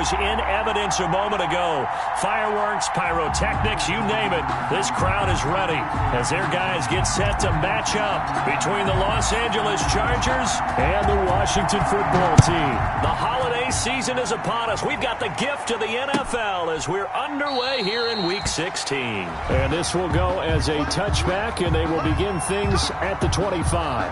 was in evidence a moment ago. Fireworks, pyrotechnics, you name it. This crowd is ready as their guys get set to match up between the Los Angeles Chargers and the Washington football team. The holiday season is upon us. We've got the gift of the NFL as we're underway here in Week 16. And this will go as a touchback, and they will begin things at the 25.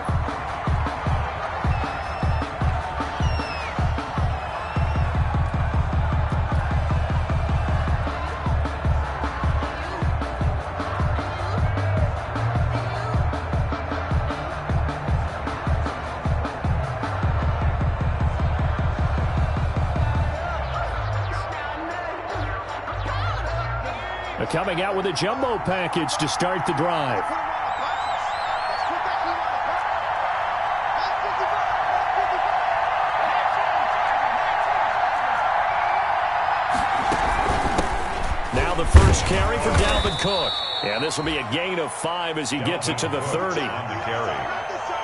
Coming out with a jumbo package to start the drive. Now the first carry for Dalvin Cook. And this will be a gain of 5 as he gets it to the 30.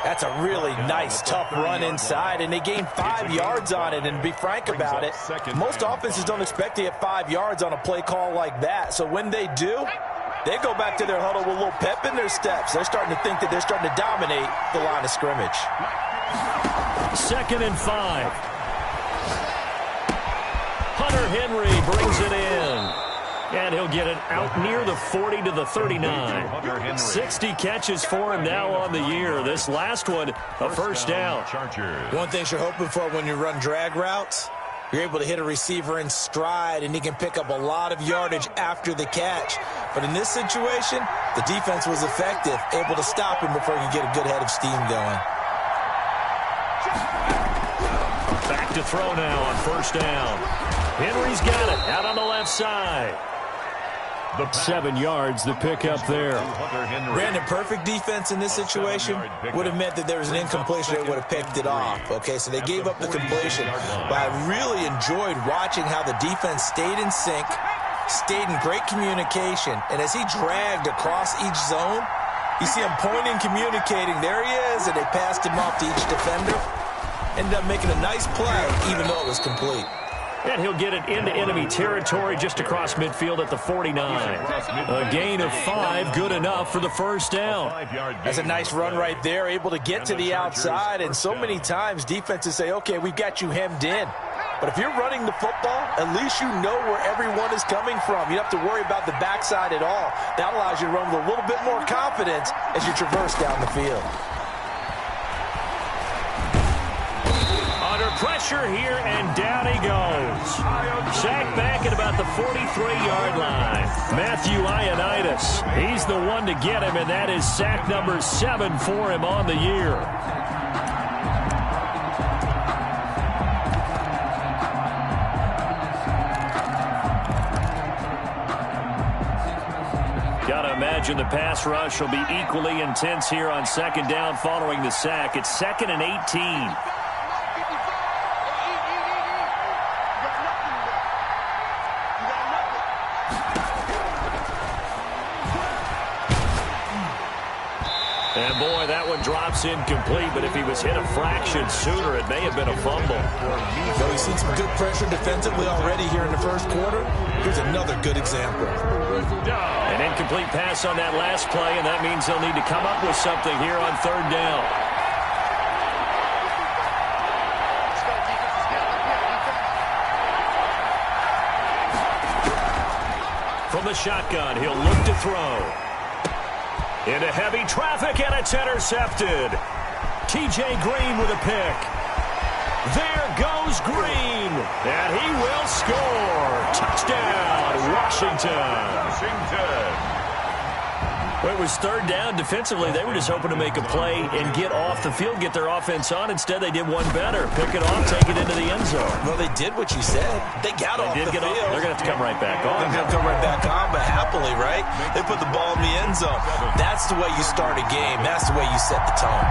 That's a really nice, tough run inside, and they gained 5 yards on it. And to be frank about it, most offenses don't expect to get 5 yards on a play call like that. So when they do, they go back to their huddle with a little pep in their steps. They're starting to think that they're starting to dominate the line of scrimmage. 2nd and 5. Hunter Henry brings it in. And he'll get it out near the 40 to the 39. 60 catches for him now on the year. This last one, a first down. One thing you're hoping for when you run drag routes, you're able to hit a receiver in stride, and he can pick up a lot of yardage after the catch. But in this situation, the defense was effective, able to stop him before he could get a good head of steam going. Back to throw now on first down. Henry's got it out on the left side. 7 yards, the pickup there. Brandon, perfect defense in this situation would have meant that there was an incompletion. They would have picked it off. Okay, so they gave up the completion. But I really enjoyed watching how the defense stayed in sync, stayed in great communication. And as he dragged across each zone, you see him pointing, communicating. There he is, and they passed him off to each defender. Ended up making a nice play, even though it was complete. And he'll get it into enemy territory just across midfield at the 49. A gain of 5, good enough for the first down. That's a nice run right there, able to get to the outside. And so many times defenses say, okay, we've got you hemmed in. But if you're running the football, at least you know where everyone is coming from. You don't have to worry about the backside at all. That allows you to run with a little bit more confidence as you traverse down the field. Pressure here, and down he goes. Sacked back at about the 43-yard line. Matthew Ioannidis, he's the one to get him, and that is sack number 7 for him on the year. Gotta imagine the pass rush will be equally intense here on second down following the sack. It's 2nd and 18. And boy, that one drops incomplete, but if he was hit a fraction sooner, it may have been a fumble. So we've seen some good pressure defensively already here in the first quarter. Here's another good example. An incomplete pass on that last play, and that means they'll need to come up with something here on third down. From the shotgun, he'll look to throw. Into heavy traffic, and it's intercepted. T.J. Green with a pick. There goes Green, and he will score. Touchdown, Washington. Well, it was third down. Defensively, they were just hoping to make a play and get off the field, get their offense on. Instead, they did one better. Pick it off, take it into the end zone. Well, they did what you said. They got off the field. They're going to have to come right back on. They're going to come right back on, but happily, right? They put the ball in the end zone. That's the way you start a game. That's the way you set the tone.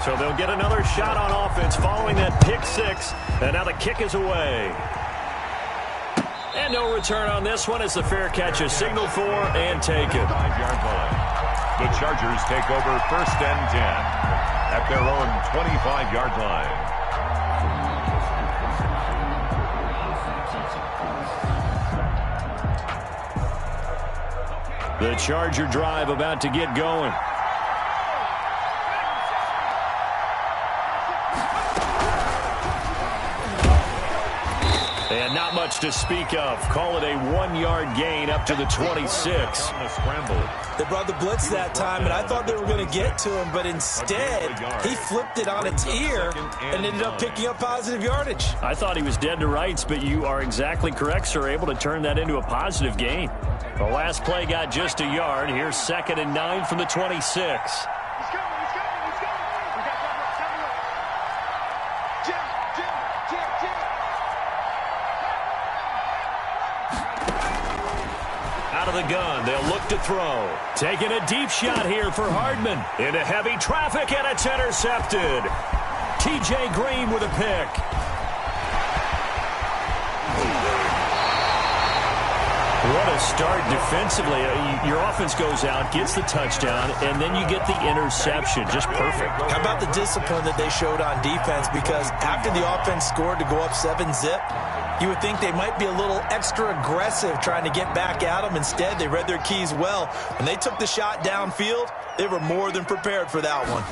So they'll get another shot on offense following that pick six, and now the kick is away. And no return on this one as the fair catch is signaled for and taken. 5-yard line. The Chargers take over 1st and 10 at their own 25-yard line. The Charger drive about to get going. And not much to speak of. Call it a 1-yard gain up to the 26. They brought the blitz that time, and I thought they were going to get to him, but instead, he flipped it on its ear and ended up picking up positive yardage. I thought he was dead to rights, but you are exactly correct, sir. Able to turn that into a positive gain. The last play got just a yard. Here's 2nd and 9 from the 26. Out of the gun, they'll look to throw. Taking a deep shot here for Hardman. Into heavy traffic, and it's intercepted. T.J. Green with a pick. What a start defensively. Your offense goes out, gets the touchdown, and then you get the interception. Just perfect. How about the discipline that they showed on defense? Because after the offense scored to go up 7-zip, you would think they might be a little extra aggressive trying to get back at them. Instead, they read their keys well. When they took the shot downfield, they were more than prepared for that one.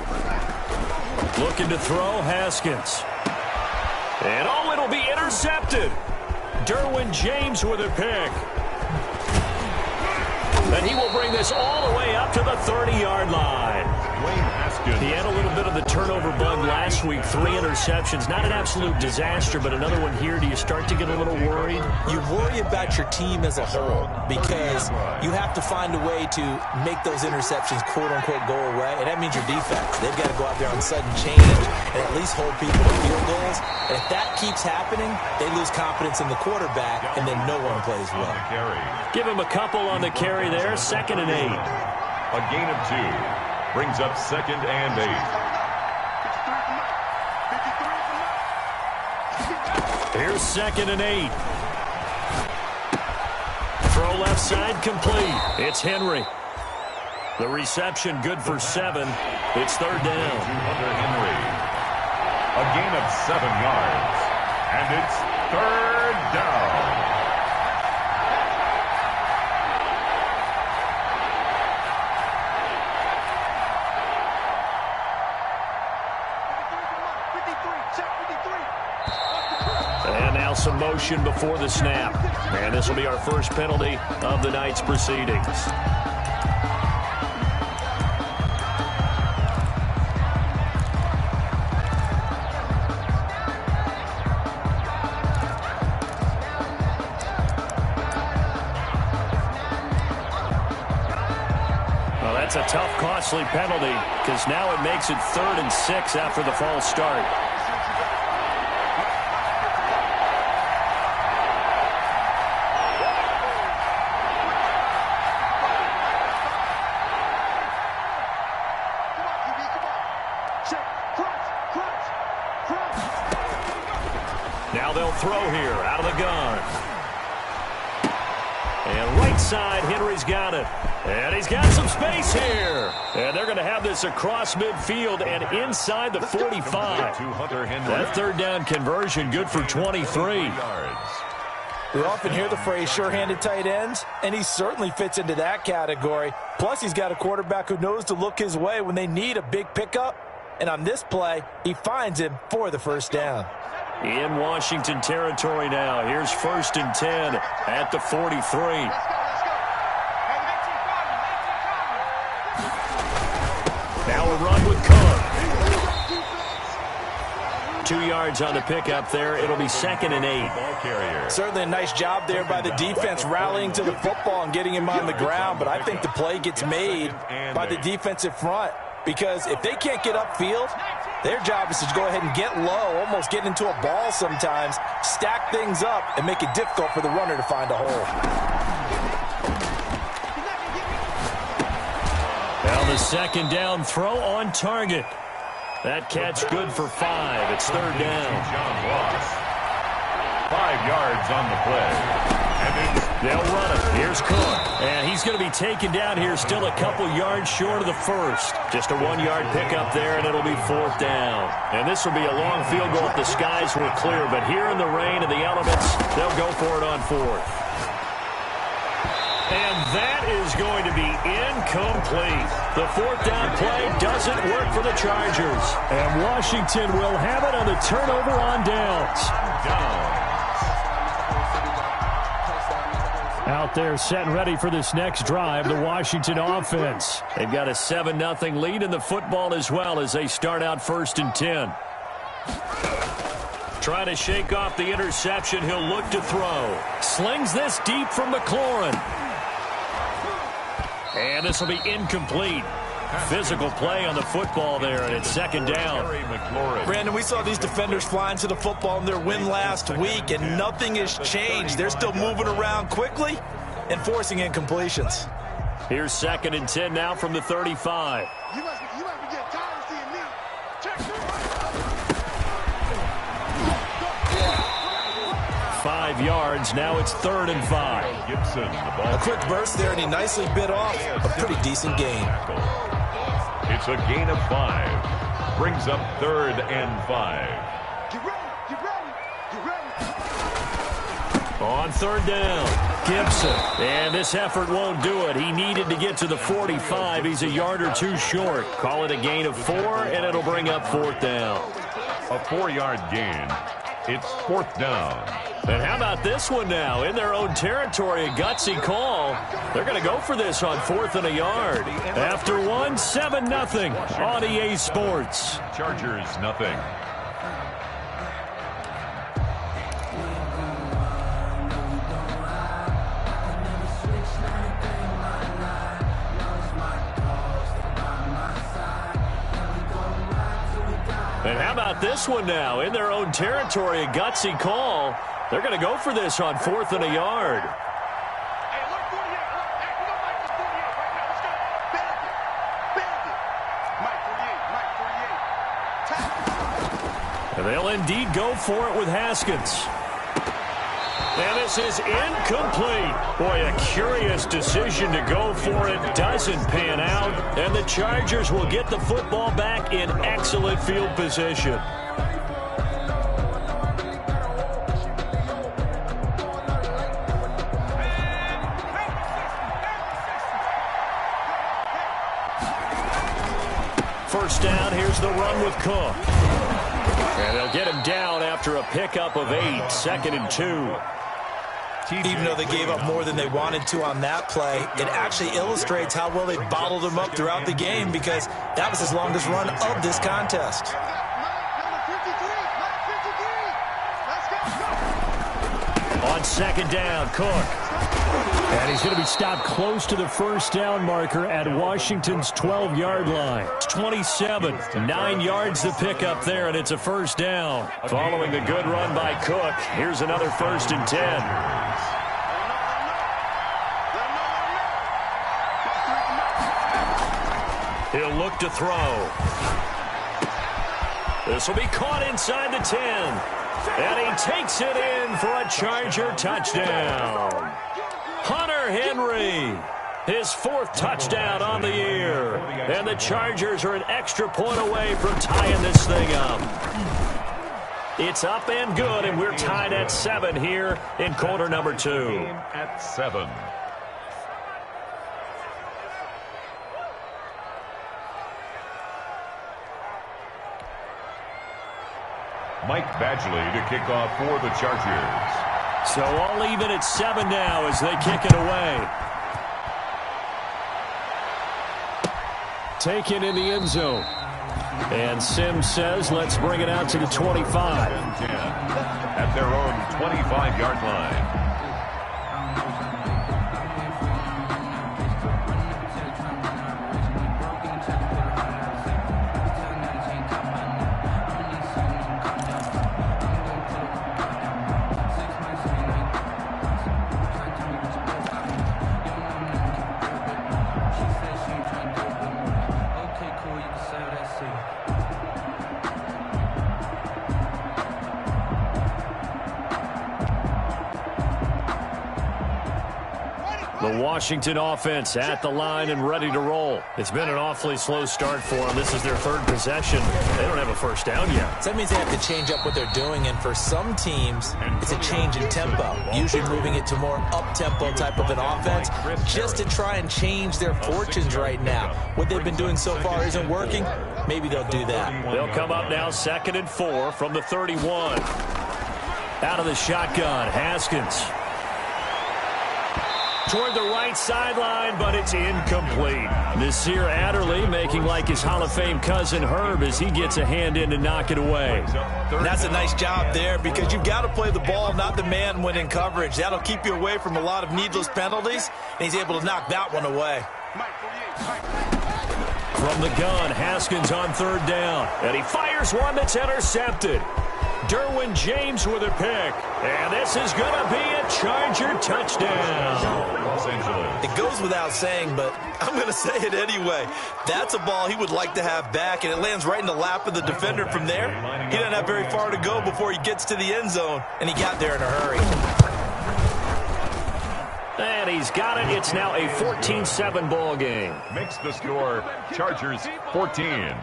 Looking to throw, Haskins. And oh, it'll be intercepted. Derwin James with a pick. And he will bring this all the way up to the 30-yard line. He had a little bit of the turnover bug last week. 3 interceptions. Not an absolute disaster, but another one here. Do you start to get a little worried? You worry about your team as a whole because you have to find a way to make those interceptions, quote-unquote, go away. And that means your defense. They've got to go out there on sudden change and at least hold people to field goals. And if that keeps happening, they lose confidence in the quarterback, and then no one plays well. Give him a couple on the carry there. 2nd and 8. A gain of 2. Brings up 2nd and 8. Here's 2nd and 8. Throw left side complete. It's Henry. The reception good for 7. It's 3rd down. Hunter Henry. A gain of 7 yards. And it's 3rd down. And now some motion before the snap. And this will be our first penalty of the night's proceedings. Well, that's a tough, costly penalty because now it makes it 3rd and 6 after the false start. Now they'll throw here out of the gun. And right side, Henry's got it. And he's got some space here. And they're going to have this across midfield and inside the 45. That 3rd down conversion good for 23. We often hear the phrase sure-handed tight ends, and he certainly fits into that category. Plus, he's got a quarterback who knows to look his way when they need a big pickup. And on this play, he finds him for the 1st down. In Washington territory now. Here's 1st and 10 at the 43. Now a run with Cook. 2 yards on the pickup there. It'll be 2nd and 8. Certainly a nice job there by the defense rallying to the football and getting him on the ground. But I think the play gets made by the defensive front. Because if they can't get upfield, their job is to go ahead and get low, almost get into a ball sometimes, stack things up, and make it difficult for the runner to find a hole. Now the 2nd down throw on target. That catch good for 5. It's 3rd down. John Ross. 5 yards on the play. They'll run it. Here's Cook. And he's going to be taken down here, still a couple yards short of the first. Just a 1-yard pickup there, and it'll be 4th down. And this will be a long field goal if the skies were clear. But here in the rain and the elements, they'll go for it on 4th. And that is going to be incomplete. The 4th down play doesn't work for the Chargers. And Washington will have it on the turnover on downs. Out there set and ready for this next drive, the Washington offense. They've got a 7-0 lead in the football as well as they start out 1st and 10. Trying to shake off the interception. He'll look to throw. Slings this deep from McLaurin. And this will be incomplete. Physical play on the football there, and it's 2nd down. Brandon, we saw these defenders flying to the football in their win last week, and nothing has changed. They're still moving around quickly and forcing incompletions. Here's 2nd and 10 now from the 35. You must be getting tired of seeing me. Check. 5 yards. Now it's 3rd and 5. Gibson, the ball. A quick burst there, and he nicely bit off a pretty decent gain. It's a gain of 5. Brings up 3rd and 5. Get ready. Get ready. Get ready. On 3rd down, Gibson. And this effort won't do it. He needed to get to the 45. He's a yard or 2 short. Call it a gain of 4, and it'll bring up 4th down. A 4-yard gain. It's 4th down. And how about this one now? In their own territory, a gutsy call. They're going to go for this on 4th and a yard. After 1, 7-0 on EA Sports. Chargers, nothing. And how about this one now? In their own territory, a gutsy call. They're going to go for this on 4th and a yard. Hey, look, 48. Look, hey, we got Mike 48 right now. Let's go. Bandit. Mike 48. And they'll indeed go for it with Haskins. And this is incomplete. Boy, a curious decision to go for it. Doesn't pan out. And the Chargers will get the football back in excellent field position. First down, here's the run with Cook. And they'll get him down after a pickup of 8, 2nd and 2. Even though they gave up more than they wanted to on that play, it actually illustrates how well they bottled him up throughout the game because that was his longest run of this contest. Number 53. Let's go. On 2nd down, Cook. And he's going to be stopped close to the 1st down marker at Washington's 12-yard line. It's 27, 9 yards to pick up there, and it's a 1st down. Following the good run by Cook, here's another 1st and 10. He'll look to throw. This will be caught inside the 10. And he takes it in for a Charger touchdown. Hunter Henry, his 4th touchdown on the year. And the Chargers are an extra point away from tying this thing up. It's up and good, and we're tied at 7 here in quarter number 2. At 7. Mike Badgley to kick off for the Chargers. So all even at 7 now as they kick it away. Taken in the end zone. And Sims says, let's bring it out to the 25. At their own 25-yard line. The Washington offense at the line and ready to roll. It's been an awfully slow start for them. This is their third possession. They don't have a first down yet. So that means they have to change up what they're doing, and for some teams, it's a change in tempo, usually moving it to more up-tempo type of an offense, just to try and change their fortunes right now. What they've been doing so far isn't working. Maybe they'll do that. They'll come up now 2nd and 4 from the 31. Out of the shotgun, Haskins. Toward the right sideline, but it's incomplete. Nasir Adderley making like his Hall of Fame cousin Herb as he gets a hand in to knock it away. And that's a nice job there because you've got to play the ball, not the man when in coverage. That'll keep you away from a lot of needless penalties, and he's able to knock that one away. From the gun, Haskins on 3rd down, and he fires one that's intercepted. Derwin James with a pick, and this is going to be a Charger touchdown. It goes without saying, but I'm going to say it anyway. That's a ball he would like to have back, and it lands right in the lap of the defender from there. He doesn't have very far to go before he gets to the end zone, and he got there in a hurry. And he's got it. It's now a 14-7 ball game. Makes the score Chargers 14,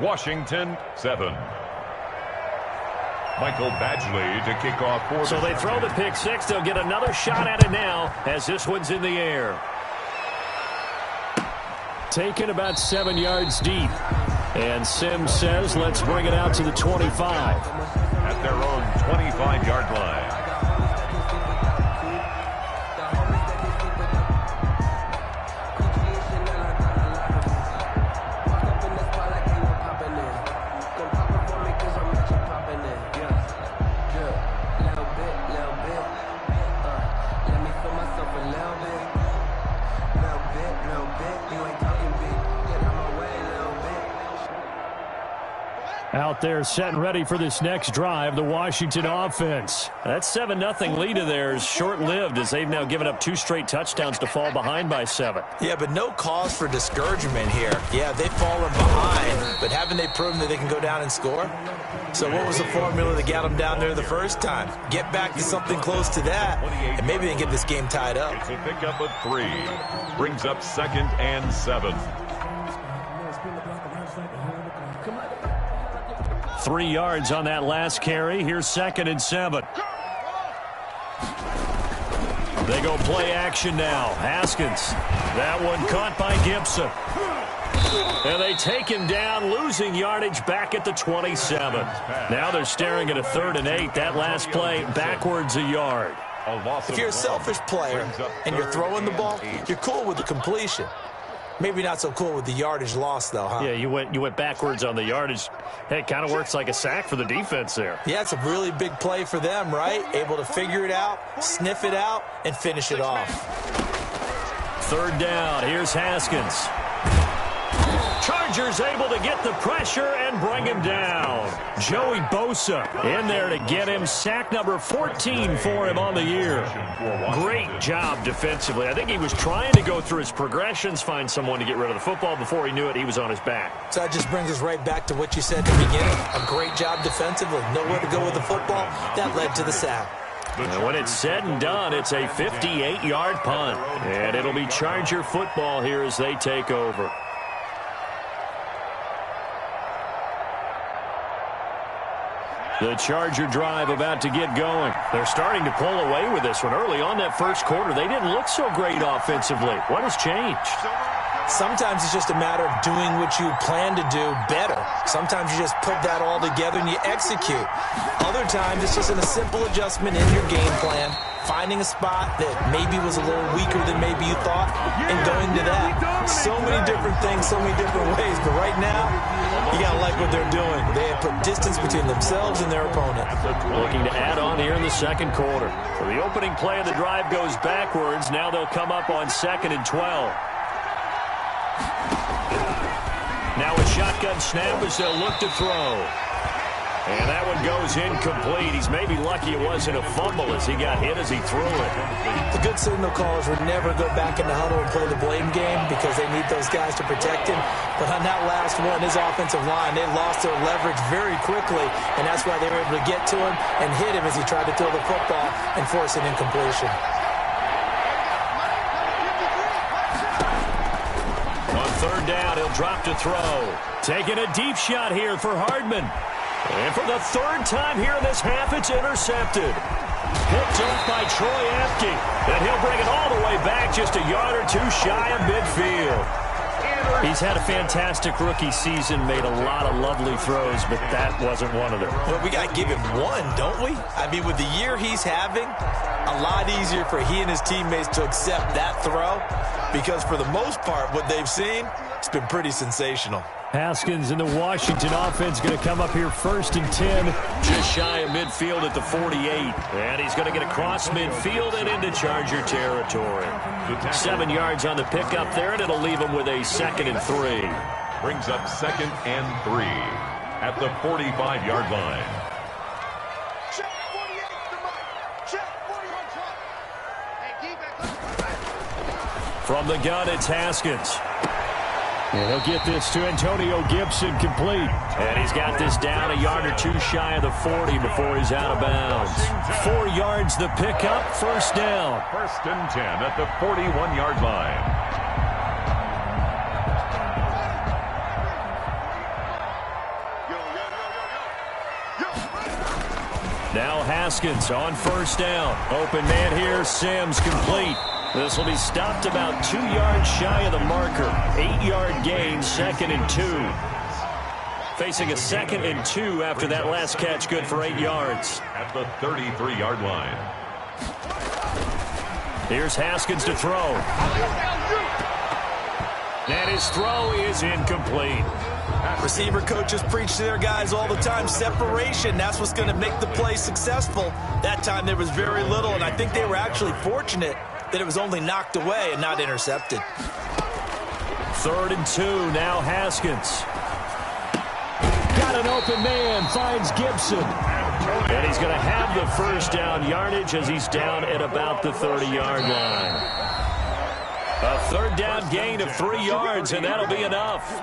Washington 7. Michael Badgley to kick off for So they throw the pick six. They'll get another shot at it now as this one's in the air. Taken about 7 yards deep. And Sims says, let's bring it out to the 25. At their own 25-yard line. Out there set and ready for this next drive, the Washington offense. That 7-0 lead of theirs short-lived as they've now given up 2 straight touchdowns to fall behind by 7. Yeah, but no cause for discouragement here. Yeah, they've fallen behind, but haven't they proven that they can go down and score? So what was the formula that got them down there the first time? Get back to something close to that, and maybe they can get this game tied up. It's a pickup of 3. Brings up 2nd and 7. 3 yards on that last carry. Here's 2nd and 7. They go play action now. Haskins. That one caught by Gibson. And they take him down, losing yardage back at the 27. Now they're staring at a 3rd and 8. That last play backwards a yard. If you're a selfish player and you're throwing the ball, you're cool with the completion. Maybe not so cool with the yardage loss, though, huh? Yeah, you went backwards on the yardage. Hey, it kind of works like a sack for the defense there. Yeah, it's a really big play for them, right? Able to figure it out, sniff it out, and finish it off. 3rd down. Here's Haskins. Chargers able to get the pressure and bring him down. Joey Bosa in there to get him. Sack number 14 for him on the year. Great job defensively. I think he was trying to go through his progressions, find someone to get rid of the football. Before he knew it, he was on his back. So that just brings us right back to what you said at the beginning. A great job defensively. Nowhere to go with the football. That led to the sack. And when it's said and done, it's a 58-yard punt. And it'll be Charger football here as they take over. The Charger drive about to get going. They're starting to pull away with this one. Early on that first quarter, they didn't look so great offensively. What has changed? Sometimes it's just a matter of doing what you plan to do better. Sometimes you just put that all together and you execute. Other times it's just a simple adjustment in your game plan, finding a spot that maybe was a little weaker than maybe you thought, and going to that. So many different things, so many different ways, but right now, you got to like what they're doing. They have put distance between themselves and their opponent. Looking to add on here in the second quarter. So the opening play of the drive goes backwards. Now they'll come up on 2nd and 12. Now a shotgun snap as they'll look to throw. And that one goes incomplete. He's maybe lucky it wasn't a fumble as he got hit as he threw it. The good signal callers would never go back in the huddle and play the blame game because they need those guys to protect him. But on that last one, his offensive line, they lost their leverage very quickly, and that's why they were able to get to him and hit him as he tried to throw the football and force an incompletion. down. He'll drop to throw. Taking a deep shot here for Hardman. And for the third time here in this half, it's intercepted. Picked off by Troy Apke. And he'll bring it all the way back just a yard or two shy of midfield. He's had a fantastic rookie season, made a lot of lovely throws, but that wasn't one of them. Well, we got to give him one, don't we? I mean, with the year he's having, a lot easier for he and his teammates to accept that throw because for the most part, what they've seen, it's been pretty sensational. Haskins in the Washington offense going to come up here 1st and 10. Just shy of midfield at the 48. And he's going to get across midfield and into Charger territory. 7 yards on the pickup there, and it'll leave him with a 2nd and 3. Brings up 2nd and 3 at the 45-yard line. Check 48 to Mike. Check 41 try. Hey, keep it. From the gun, it's Haskins. And he'll get this to Antonio Gibson complete. And he's got this down a yard or two shy of the 40 before he's out of bounds. 4 yards the pickup, 1st down. 1st and 10 at the 41-yard line. Now Haskins on 1st down. Open man here, Sims complete. This will be stopped about 2 yards shy of the marker. 8-yard gain, 2nd and 2. Facing a 2nd and 2 after that last catch, good for 8 yards. At the 33-yard line. Here's Haskins to throw. And his throw is incomplete. Receiver coaches preach to their guys all the time. Separation, that's what's going to make the play successful. That time there was very little, and I think they were actually fortunate that it was only knocked away and not intercepted. 3rd and 2, now Haskins. Got an open man, finds Gibson. And he's going to have the 1st down yardage as he's down at about the 30-yard line. A 3rd down gain of 3 yards, and that'll be enough.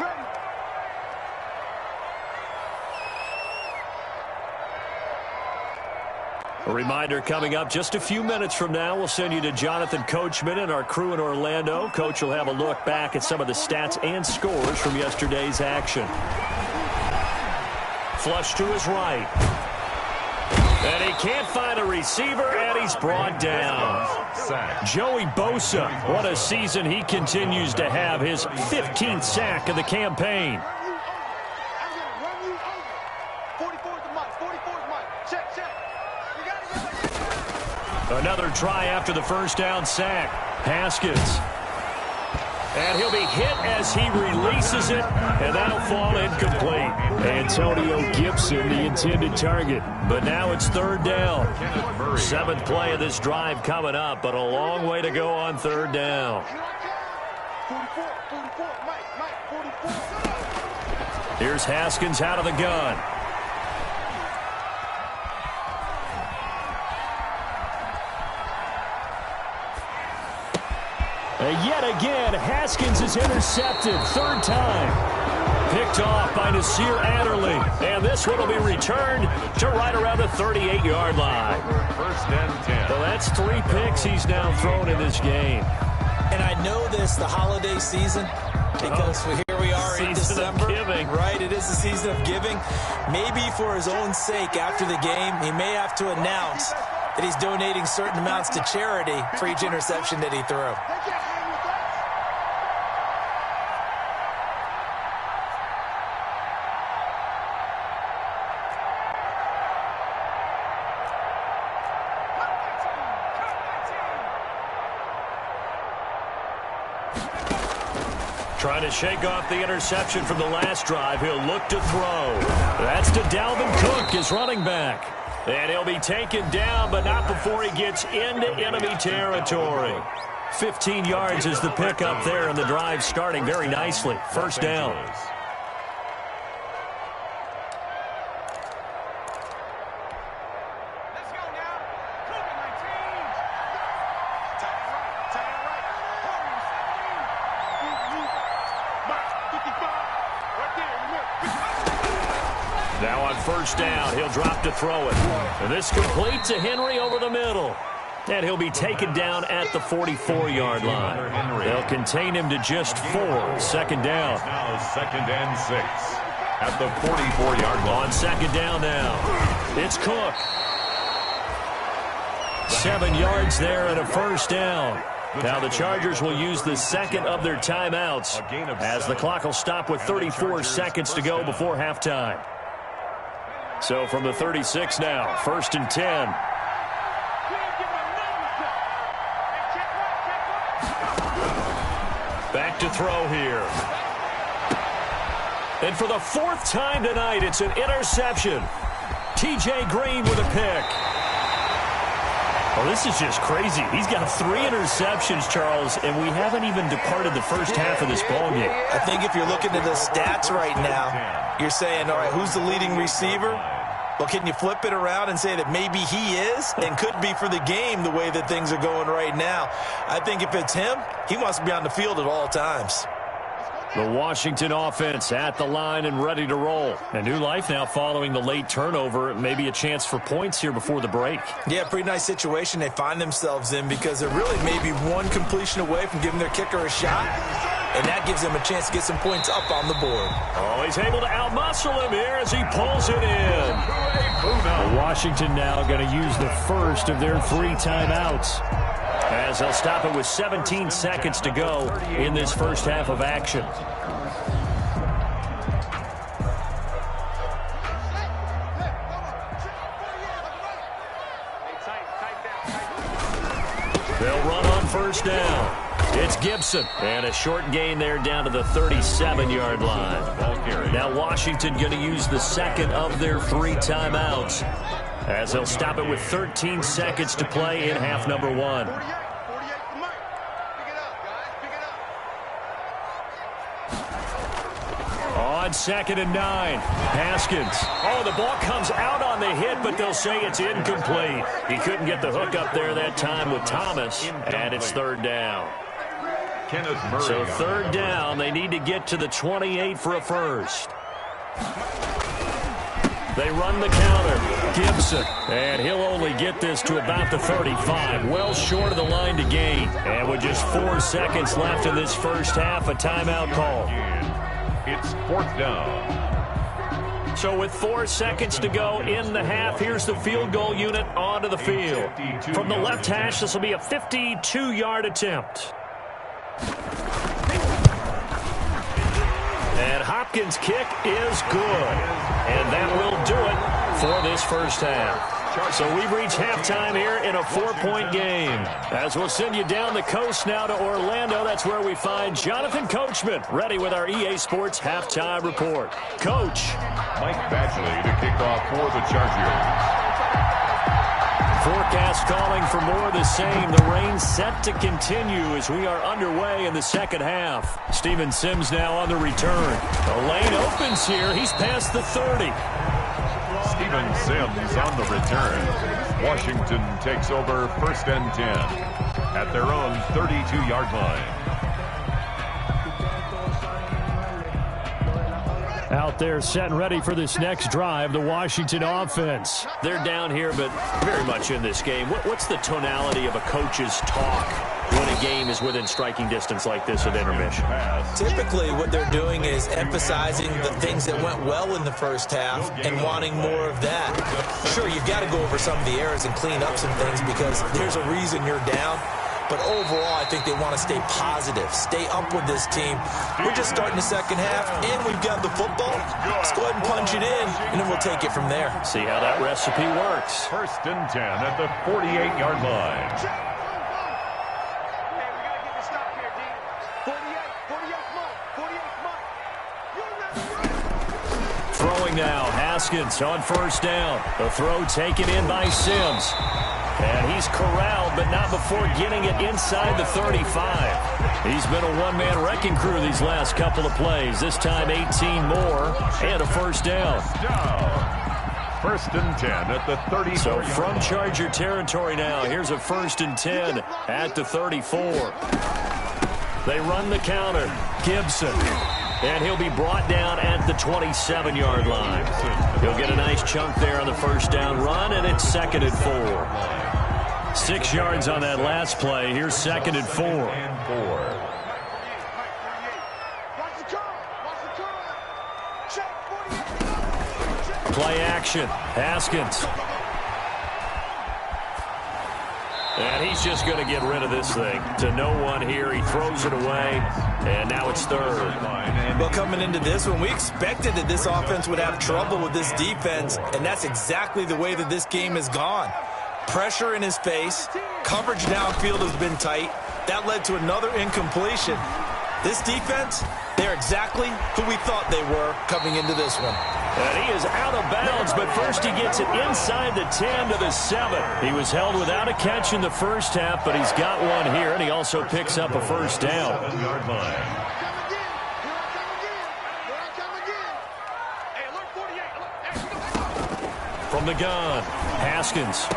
A reminder coming up just a few minutes from now, we'll send you to Jonathan Coachman and our crew in Orlando. Coach will have a look back at some of the stats and scores from yesterday's action. Flush to his right. And he can't find a receiver, and he's brought down. Joey Bosa, what a season he continues to have, his 15th sack of the campaign. Another try after the 1st down sack. Haskins. And he'll be hit as he releases it, and that'll fall incomplete. Antonio Gibson, the intended target. But now it's 3rd down. 7th play of this drive coming up, but a long way to go on 3rd down. Here's Haskins out of the gun. And yet again, Haskins is intercepted. 3rd time. Picked off by Nasir Adderley. And this one will be returned to right around the 38-yard line. 1st and 10. Well, that's 3 picks he's now thrown in this game. And I know this, the holiday season, because here we are in December. Right, it is the season of giving. Maybe for his own sake after the game, he may have to announce that he's donating certain amounts to charity for each interception that he threw. Trying to shake off the interception from the last drive. He'll look to throw. That's to Dalvin Cook, his running back. And he'll be taken down, but not before he gets into enemy territory. 15 yards is the pickup there, and the drive starting very nicely. 1st down. Now on 1st down, he'll drop to throw it. And this completes a Henry over the middle. And he'll be taken down at the 44-yard line. They'll contain him to just 4. Second down. Now 2nd and 6 at the 44-yard line. On second down now, it's Cook. 7 yards there and a first down. Now the Chargers will use the second of their timeouts as the clock will stop with 34 seconds to go before halftime. So from the 36 now, 1st and 10. Back to throw here. And for the 4th time tonight, it's an interception. T.J. Green with a pick. Oh, this is just crazy. He's got 3 interceptions, Charles, and we haven't even departed the first half of this ballgame. I think if you're looking at the stats right now, you're saying, all right, who's the leading receiver? Well, can you flip it around and say that maybe he is and could be for the game the way that things are going right now? I think if it's him, he wants to be on the field at all times. The Washington offense at the line and ready to roll. A new life now following the late turnover. Maybe a chance for points here before the break. Yeah, pretty nice situation they find themselves in because they're really maybe one completion away from giving their kicker a shot. And that gives them a chance to get some points up on the board. Oh, he's able to outmuscle him here as he pulls it in. Washington now going to use the first of their 3 timeouts, as they'll stop it with 17 seconds to go in this first half of action. They'll run on first down. It's Gibson, and a short gain there down to the 37-yard line. Now Washington going to use the second of their 3 timeouts, as they'll stop it with 13 seconds to play in half number 1. On 2nd and 9, Haskins. Oh, the ball comes out on the hit, but they'll say it's incomplete. He couldn't get the hook up there that time with Thomas, and it's 3rd down. So 3rd down, they need to get to the 28 for a first. They run the counter. Gibson, and he'll only get this to about the 35, well short of the line to gain. And with just 4 seconds left in this first half, a timeout call. It's 4th down. So with 4 seconds to go in the half, here's the field goal unit onto the field. From the left hash, this will be a 52-yard attempt. And Hopkins' kick is good. And that will do it for this first half. So we've reached halftime here in a 4-point game. As we'll send you down the coast now to Orlando, that's where we find Jonathan Coachman, ready with our EA Sports halftime report. Coach. Mike Badgley to kick off for the Chargers. Forecast calling for more of the same. The rain set to continue as we are underway in the second half. Steven Sims now on the return. The lane opens here. He's past the 30. Steven Sims on the return. Washington takes over 1st and 10 at their own 32-yard line. Out there set and ready for this next drive, the Washington offense. They're down here, but very much in this game. What's the tonality of a coach's talk when a game is within striking distance like this at intermission? Typically, what they're doing is emphasizing the things that went well in the first half and wanting more of that. Sure, you've got to go over some of the errors and clean up some things because there's a reason you're down. But overall, I think they want to stay positive, stay up with this team. We're just starting the second half, and we've got the football. Let's go ahead and punch it in, and then we'll take it from there. See how that recipe works. 1st and 10 at the 48-yard line. Throwing now, Haskins on first down. The throw taken in by Sims. And he's corralled, but not before getting it inside the 35. He's been a one-man wrecking crew these last couple of plays. This time 18 more and a first down. 1st and 10 at the 34. So from Charger territory now, here's a 1st and 10 at the 34. They run the counter. Gibson. And he'll be brought down at the 27-yard line. He'll get a nice chunk there on the first down run, and it's 2nd and 4. 6 yards on that last play. Here's 2nd and 4. Watch the curl. Check 48. Play action. Haskins. And he's just going to get rid of this thing. To no one here. He throws it away. And now it's 3rd. Well, coming into this one, we expected that this offense would have trouble with this defense, and that's exactly the way that this game has gone. Pressure in his face. Coverage downfield has been tight. That led to another incompletion. This defense, they're exactly who we thought they were coming into this one. And he is out of bounds, but first he gets it inside the 10 to the 7. He was held without a catch in the first half, but he's got one here, and he also picks up a first down. From the gun, Haskins.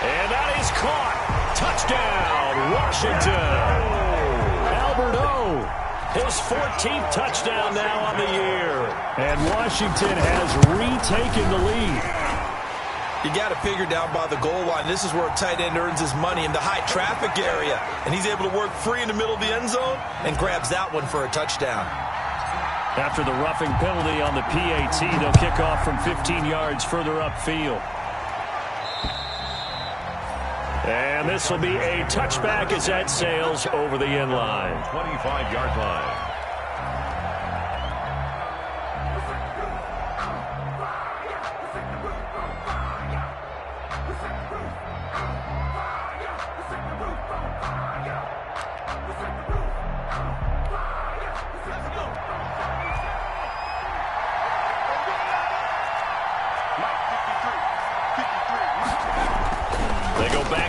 And that is caught. Touchdown, Washington. Albert O, his 14th touchdown now on the year. And Washington has retaken the lead. You got to figure down by the goal line. This is where a tight end earns his money, in the high traffic area. And he's able to work free in the middle of the end zone and grabs that one for a touchdown. After the roughing penalty on the PAT, they'll kick off from 15 yards further upfield. And this will be a touchback as that sails over the end line. 25-yard line.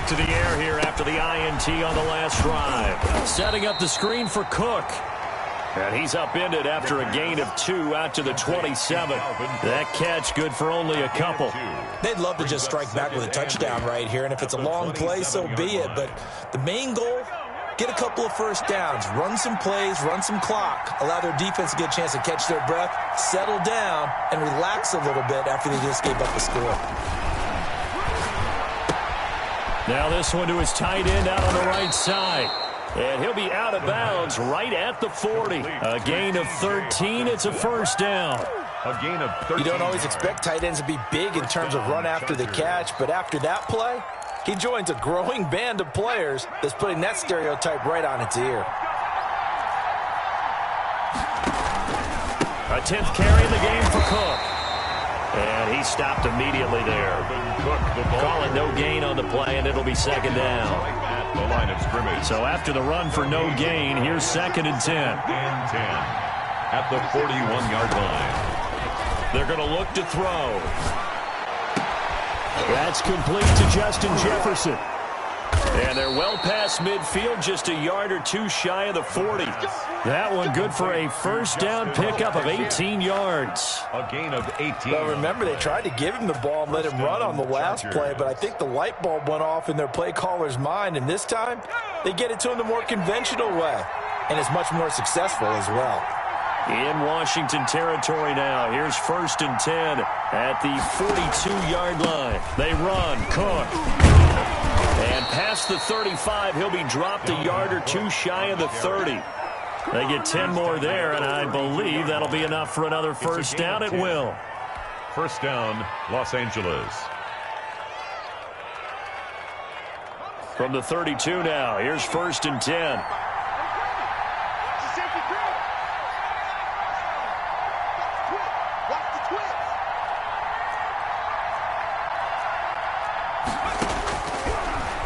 To the air here after the INT on the last drive. Setting up the screen for Cook. And he's upended after a gain of 2 out to the 27. That catch good for only a couple. They'd love to just strike back with a touchdown right here, and if it's a long play, so be it. But the main goal, get a couple of first downs, run some plays, run some clock, allow their defense to get a chance to catch their breath, settle down, and relax a little bit after they just gave up a score. Now this one to his tight end out on the right side. And he'll be out of bounds right at the 40. A gain of 13. It's a first down. A gain of 13. You don't always expect tight ends to be big in terms of run after the catch, but after that play, he joins a growing band of players that's putting that stereotype right on its ear. A 10th carry in the game for Cook. And he stopped immediately there. Call it no gain on the play, and it'll be second down. At the line of scrimmage. So after the run for no gain, here's 2nd and 10. And 10 at the 41-yard line. They're going to look to throw. That's complete to Justin Jefferson. And they're well past midfield, just a yard or two shy of the 40. That one good for a first down pickup of 18 yards. A gain of 18. Well, remember, they tried to give him the ball and let him run on the last play, but I think the light bulb went off in their play caller's mind, and this time they get it to him the more conventional way, and it's much more successful as well. In Washington territory now. Here's 1st and 10 at the 42-yard line. They run. Cook. And past the 35, he'll be dropped a yard or two shy of the 30. They get 10 more there, and I believe that'll be enough for another first down. It will. First down, Los Angeles. From the 32 now, here's 1st and 10.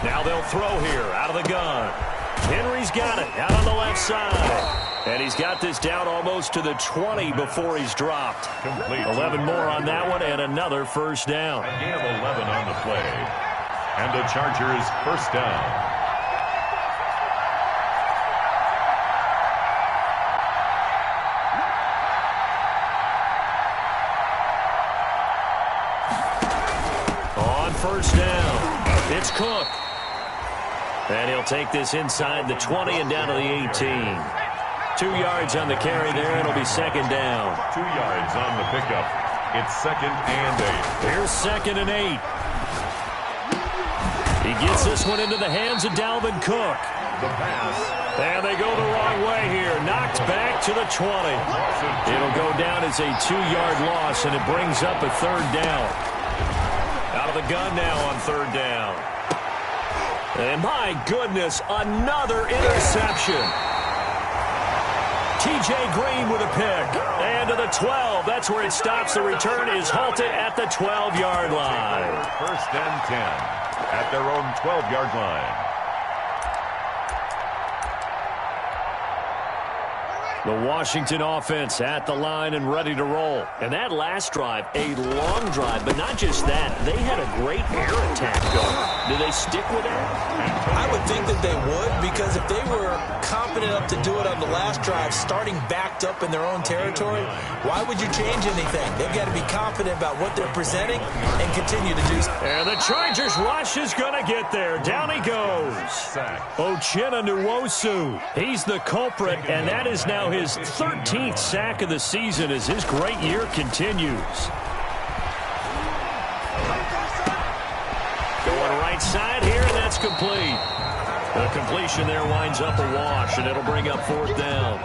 Now they'll throw here out of the gun. Henry's got it out on the left side. And he's got this down almost to the 20 before he's dropped. Complete. 11 more on that one and another first down. A gain of 11 on the play. And the Chargers first down. On first down, it's Cook. And he'll take this inside the 20 and down to the 18. 2 yards on the carry there. It'll be second down. 2 yards on the pickup. It's 2nd and 8. Here's 2nd and 8. He gets this one into the hands of Dalvin Cook. The pass. And they go the wrong way here. Knocked back to the 20. It'll go down as a 2-yard loss, and it brings up a 3rd down. Out of the gun now on 3rd down. And my goodness, another interception. T.J. Green with a pick. And to the 12. That's where it stops. The return is halted at the 12-yard line. 1st and 10 at their own 12-yard line. The Washington offense at the line and ready to roll. And that last drive, a long drive, but not just that. They had a great air attack going. Do they stick with it? I would think that they would, because if they were confident enough to do it on the last drive, starting backed up in their own territory, why would you change anything? They've got to be confident about what they're presenting and continue to do so. And the Chargers rush is going to get there. Down he goes. Uchenna Nwosu. He's the culprit, and that is now his 13th sack of the season as his great year continues. Going right side here, and that's complete. The completion there winds up a wash, and it'll bring up 4th down.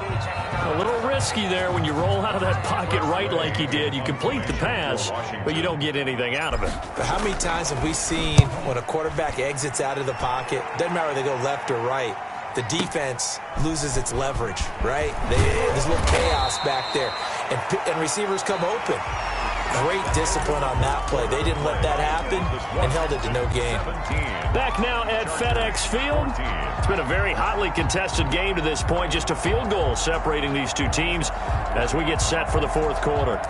A little risky there when you roll out of that pocket right like he did. You complete the pass, but you don't get anything out of it. But how many times have we seen when a quarterback exits out of the pocket, doesn't matter whether they go left or right, the defense loses its leverage, right? There's a little chaos back there, and receivers come open. Great discipline on that play. They didn't let that happen and held it to no gain. Back now at FedEx Field. It's been a very hotly contested game to this point. Just a field goal separating these two teams as we get set for the 4th quarter.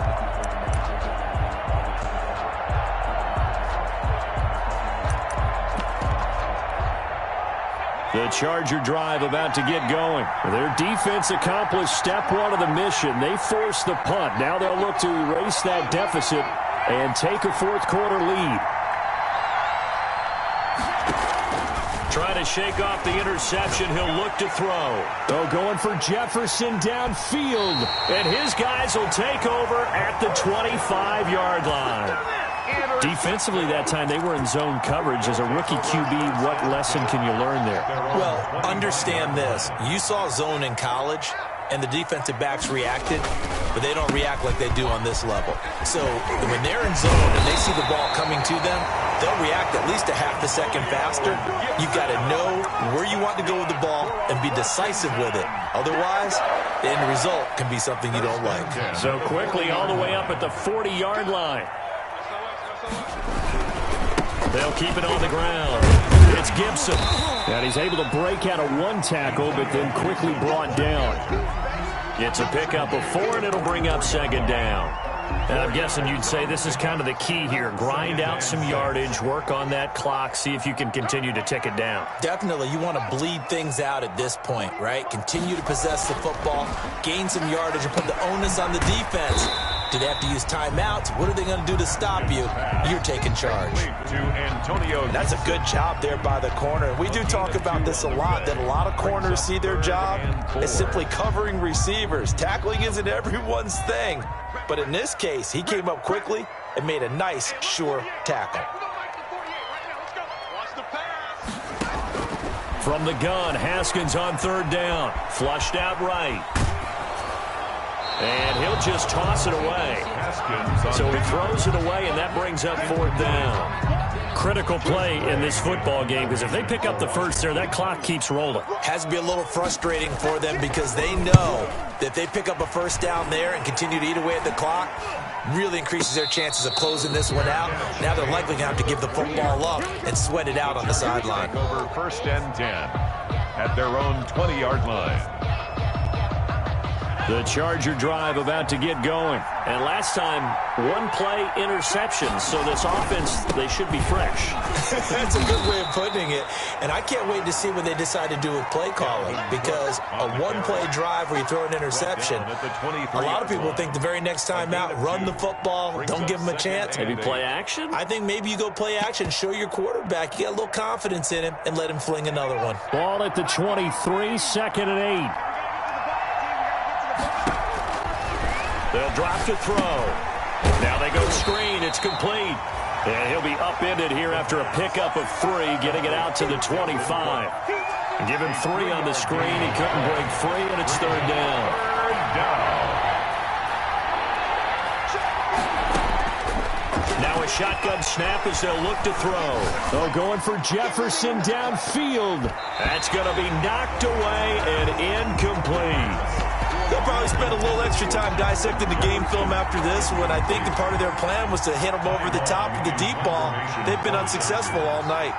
The Charger drive about to get going. Their defense accomplished step 1 of the mission. They forced the punt. Now they'll look to erase that deficit and take a 4th quarter lead. Trying to shake off the interception. He'll look to throw. Oh, going for Jefferson downfield. And his guys will take over at the 25-yard line. Defensively that time, they were in zone coverage. As a rookie QB, what lesson can you learn there? Well, understand this. You saw zone in college, and the defensive backs reacted, but they don't react like they do on this level. So when they're in zone and they see the ball coming to them, they'll react at least a half a second faster. You've got to know where you want to go with the ball and be decisive with it. Otherwise, the end result can be something you don't like. So quickly all the way up at the 40-yard line. They'll keep it on the ground. It's Gibson. And he's able to break out of 1 tackle, but then quickly brought down. It's a pickup of 4, and it'll bring up 2nd down. And I'm guessing you'd say this is kind of the key here. Grind out some yardage, work on that clock, see if you can continue to tick it down. Definitely, you want to bleed things out at this point, right? Continue to possess the football, gain some yardage, and put the onus on the defense. Do they have to use timeouts? What are they going to do to stop you? You're taking charge. To Antonio. That's a good job there by the corner. We do talk about this a lot, that a lot of corners see their job as simply covering receivers. Tackling isn't everyone's thing. But in this case, he came up quickly and made a nice, sure tackle. From the gun, Haskins on 3rd down. Flushed out right. And he'll just toss it away. So he throws it away, and that brings up 4th down. Critical play in this football game, because if they pick up the first there, that clock keeps rolling. Has to be a little frustrating for them because they know that they pick up a 1st down there and continue to eat away at the clock, really increases their chances of closing this one out. Now they're likely going to have to give the football up and sweat it out on the sideline. Over 1st and 10 at their own 20-yard line. The Charger drive about to get going. And last time, 1-play interception. So this offense, they should be fresh. That's a good way of putting it. And I can't wait to see what they decide to do with play calling. Because a 1-play drive where you throw an interception, a lot of people think the very next time out, run the football, don't give them a chance. Maybe play action? I think maybe you go play action, show your quarterback, you got a little confidence in him, and let him fling another one. Ball at the 23, 2nd and 8. They'll drop to throw. Now they go screen. It's complete. And he'll be upended here after a pickup of 3, getting it out to the 25. Give him 3 on the screen. He couldn't break free, and it's 3rd down. Third down. Now a shotgun snap as they'll look to throw. Oh, going for Jefferson downfield. That's going to be knocked away and incomplete. They'll probably spend a little extra time dissecting the game film after this when I think the part of their plan was to hit them over the top of the deep ball. They've been unsuccessful all night.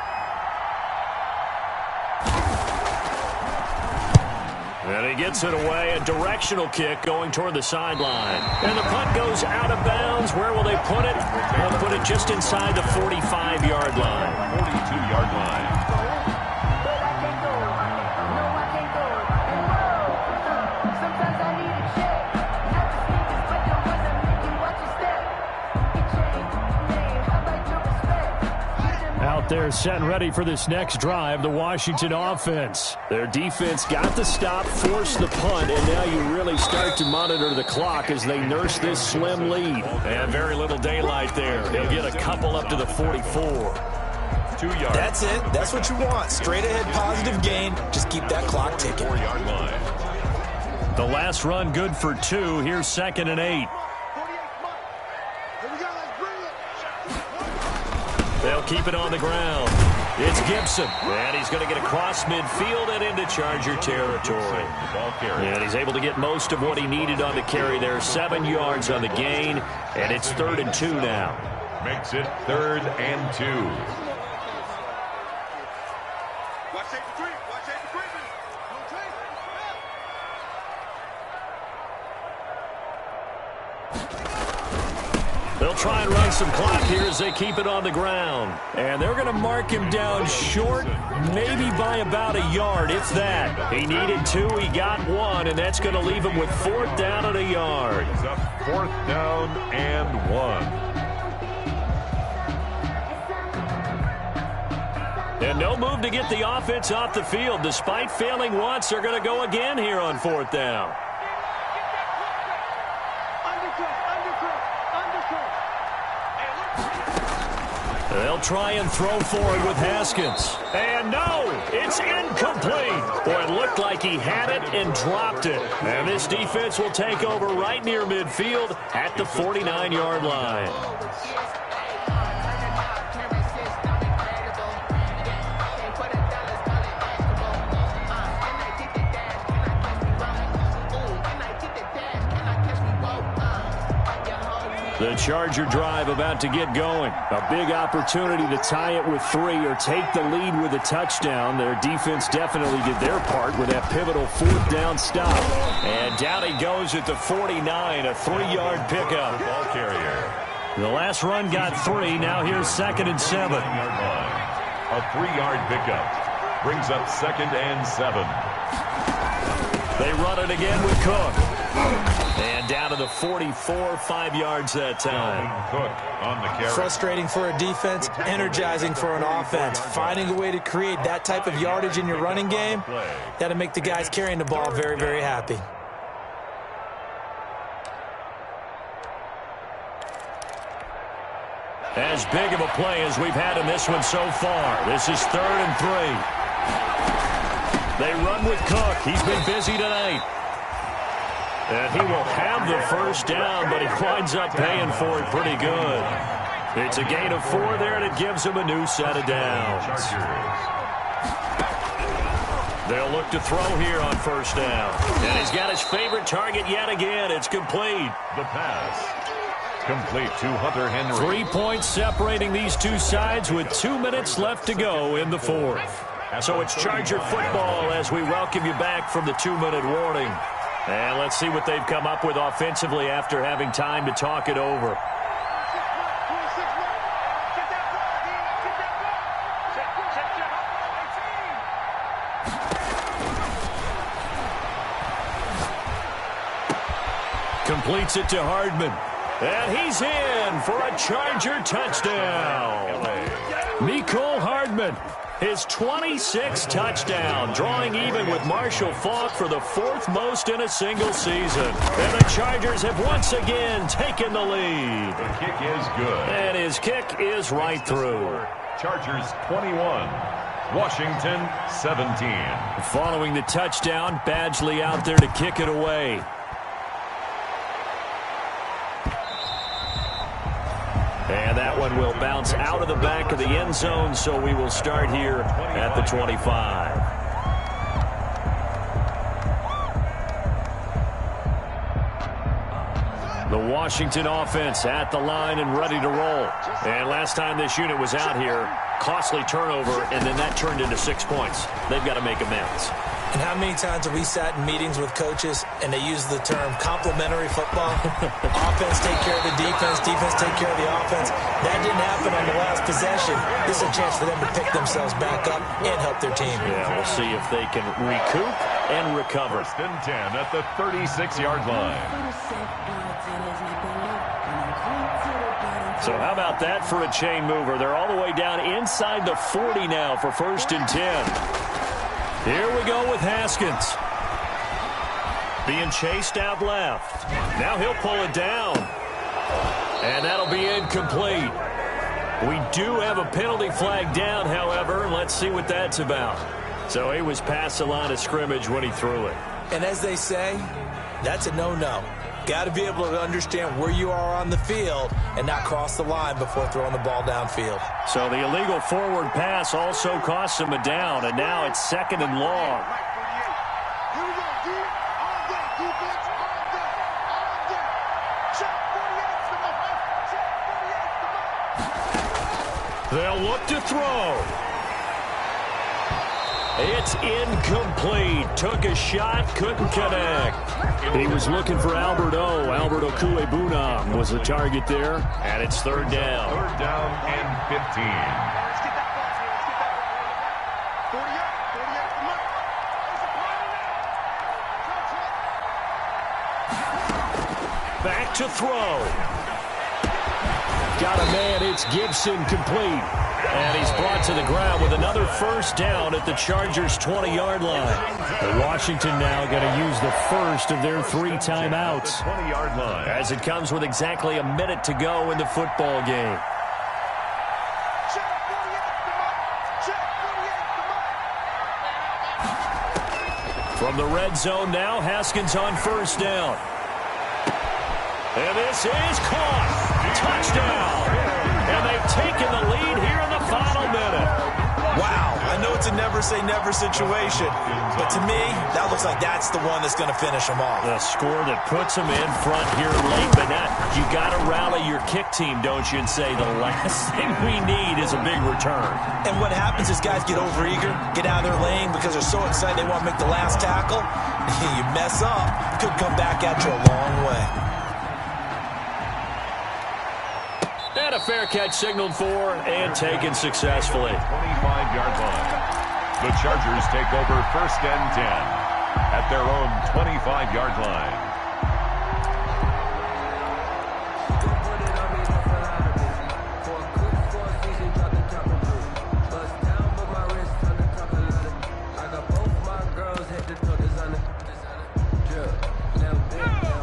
And he gets it away, a directional kick going toward the sideline. And the punt goes out of bounds. Where will they put it? They'll put it just inside the 45-yard line. 42-yard line. They're set and ready for this next drive, the Washington offense. Their defense got the stop, forced the punt, and now you really start to monitor the clock as they nurse this slim lead. And very little daylight there. They'll get a couple up to the 44. 2 yards. That's it. That's what you want. Straight ahead positive gain. Just keep that clock ticking. 4-yard line. The last run good for 2. Here's 2nd and 8. They'll keep it on the ground. It's Gibson. And he's going to get across midfield and into Charger territory. And he's able to get most of what he needed on the carry there. 7 yards on the gain. And it's 3rd and 2 now. Makes it 3rd and 2. They'll try and run some clock here as they keep it on the ground. And they're going to mark him down short, maybe by about a yard, if that. He needed 2, he got 1, and that's going to leave him with 4th down and a yard. It's a 4th down and 1. And no move to get the offense off the field. Despite failing once, they're going to go again here on 4th down. They'll try and throw forward with Haskins. And no, it's incomplete. Boy, it looked like he had it and dropped it. And this defense will take over right near midfield at the 49-yard line. The Charger drive about to get going. A big opportunity to tie it with 3 or take the lead with a touchdown. Their defense definitely did their part with that pivotal 4th down stop. And down he goes at the 49, a 3-yard pickup. Ball carrier. The last run got 3. Now here's 2nd and 7. A 3-yard pickup brings up 2nd and 7. They run it again with Cook. And down to the 44, 5 yards that time. Cook on the carry. Frustrating for a defense, energizing for an offense. Finding a way to create that type of yardage in your running game, that'll make the guys carrying the ball very, very happy. As big of a play as we've had in this one so far. This is 3rd and 3. They run with Cook. He's been busy tonight. And he will have the 1st down, but he winds up paying for it pretty good. It's a gain of 4 there, and it gives him a new set of downs. They'll look to throw here on 1st down. And he's got his favorite target yet again. It's complete. The pass. Complete to Hunter Henry. 3 points separating these two sides with 2 minutes left to go in the 4th. So it's Charger football as we welcome you back from the 2-minute warning. And let's see what they've come up with offensively after having time to talk it over. Completes it to Hardman. And he's in for a Charger touchdown. Mecole Hardman. His 26th touchdown, drawing even with Marshall Faulk for the 4th most in a single season. And the Chargers have once again taken the lead. The kick is good. And his kick is right through. Chargers 21, Washington 17. Following the touchdown, Badgley out there to kick it away. And that one will bounce out of the back of the end zone, so we will start here at the 25. The Washington offense at the line and ready to roll. And last time this unit was out here, costly turnover, and then that turned into 6 points. They've got to make amends. And how many times have we sat in meetings with coaches and they use the term complementary football? Offense take care of the defense, defense take care of the offense. That didn't happen on the last possession. This is a chance for them to pick themselves back up and help their team. Yeah, we'll see if they can recoup and recover. 1st and 10 at the 36-yard line. So how about that for a chain mover? They're all the way down inside the 40 now for 1st and 10. Here we go with Haskins. Being chased out left. Now he'll pull it down. And that'll be incomplete. We do have a penalty flag down, however. Let's see what that's about. So he was past the line of scrimmage when he threw it. And as they say, that's a no-no. Got to be able to understand where you are on the field and not cross the line before throwing the ball downfield. So the illegal forward pass also cost him a down, and now it's 2nd and long. They'll look to throw. It's incomplete. Took a shot, couldn't connect. He was looking for Albert O. Albert Okuebunam was the target there, and it's 3rd down. 3rd down and 15. Back to throw. Got a man, it's Gibson, complete. And he's brought to the ground with another 1st down at the Chargers' 20-yard line. The Washington now going to use the first of their 3 timeouts. 20-yard line. As it comes with exactly a minute to go in the football game. From the red zone now, Haskins on 1st down. And this is caught. Touchdown. And they've taken the lead here in the final minute. Wow, I know it's a never-say-never situation, but to me, that looks like that's the one that's going to finish them off. The score that puts them in front here late, but now you got to rally your kick team, don't you, and say the last thing we need is a big return. And what happens is guys get overeager, get out of their lane because they're so excited they want to make the last tackle. You mess up, could come back at you a long way. And a fair catch signaled for and taken successfully. 25-yard line. The Chargers take over 1st and 10 at their own 25-yard line.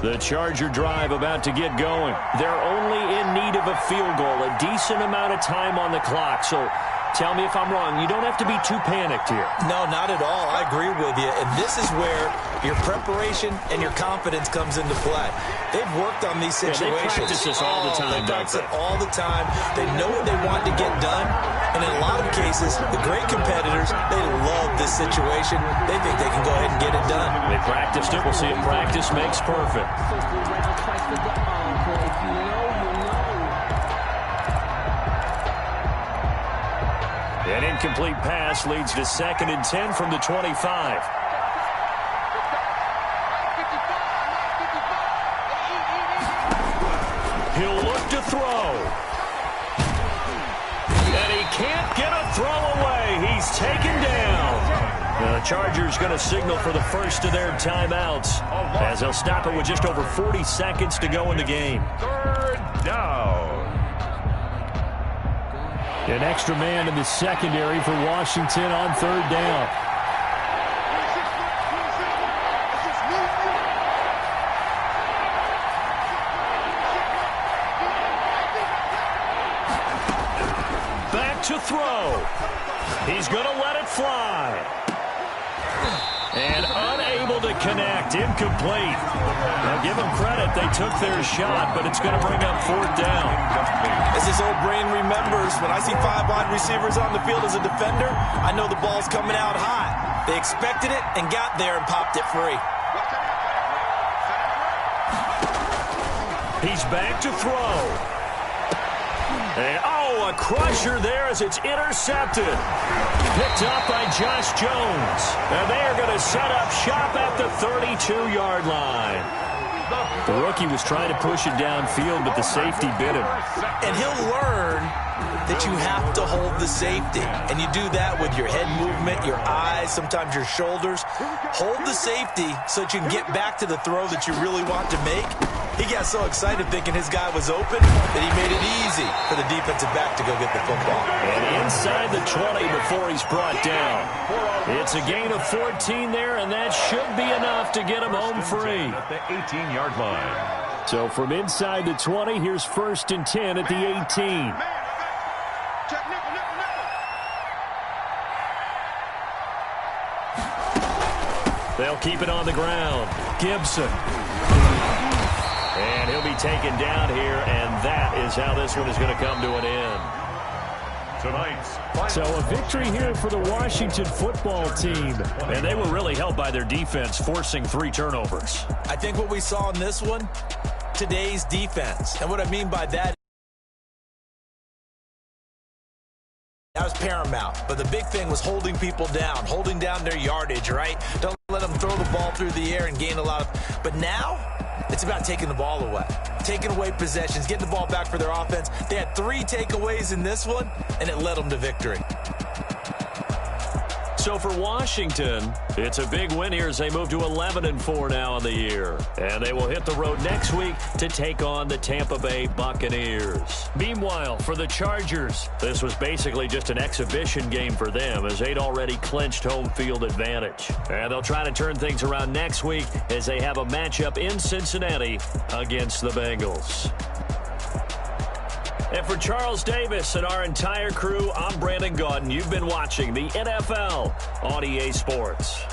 The Charger drive about to get going. They're only in need of a field goal, a decent amount of time on the clock. So tell me if I'm wrong. You don't have to be too panicked here. No, not at all. I agree with you. And this is where your preparation and your confidence comes into play. They've worked on these situations. Yeah, they practice this all the time. They practice it all the time. They know what they want to get done. And in a lot of cases, the great competitors, they love this situation. They think they can go ahead and get it done. They practiced it. We'll see if practice makes perfect. An incomplete pass leads to 2nd and 10 from the 25. He'll look to throw. And he can't get a throw away. He's taken down. The Chargers going to signal for the first of their timeouts as they'll stop it with just over 40 seconds to go in the game. 3rd down. An extra man in the secondary for Washington on third down. Back to throw. He's going to let it fly. And unable to connect. Incomplete. Now, give them credit. They took their shot, but it's going to bring up fourth down. As his old brain remembers, when I see 5 wide receivers on the field as a defender, I know the ball's coming out hot. They expected it and got there and popped it free. He's back to throw. And, a crusher there as it's intercepted. Picked up by Josh Jones. And they are going to set up shop at the 32-yard line. The rookie was trying to push it downfield, but the safety bit him. And he'll learn that you have to hold the safety. And you do that with your head movement, your eyes, sometimes your shoulders. Hold the safety so that you can get back to the throw that you really want to make. He got so excited thinking his guy was open that he made it easy for the defensive back to go get the football. And inside the 20 before he's brought down. It's a gain of 14 there, and that should be enough to get him home free. At the 18-yard line. So from inside the 20, here's 1st and 10 at the 18. They'll keep it on the ground. Gibson. And he'll be taken down here, and that is how this one is going to come to an end. So a victory here for the Washington football team. And they were really helped by their defense, forcing 3 turnovers. I think what we saw in this one, today's defense. And what I mean by that, that was paramount. But the big thing was holding people down, holding down their yardage, right? Don't let them throw the ball through the air and gain a lot of... But now, it's about taking the ball away. Taking away possessions, getting the ball back for their offense. They had 3 takeaways in this one, and it led them to victory. So for Washington, it's a big win here as they move to 11-4 now in the year. And they will hit the road next week to take on the Tampa Bay Buccaneers. Meanwhile, for the Chargers, this was basically just an exhibition game for them as they'd already clinched home field advantage. And they'll try to turn things around next week as they have a matchup in Cincinnati against the Bengals. And for Charles Davis and our entire crew, I'm Brandon Gaudin. You've been watching the NFL on EA Sports.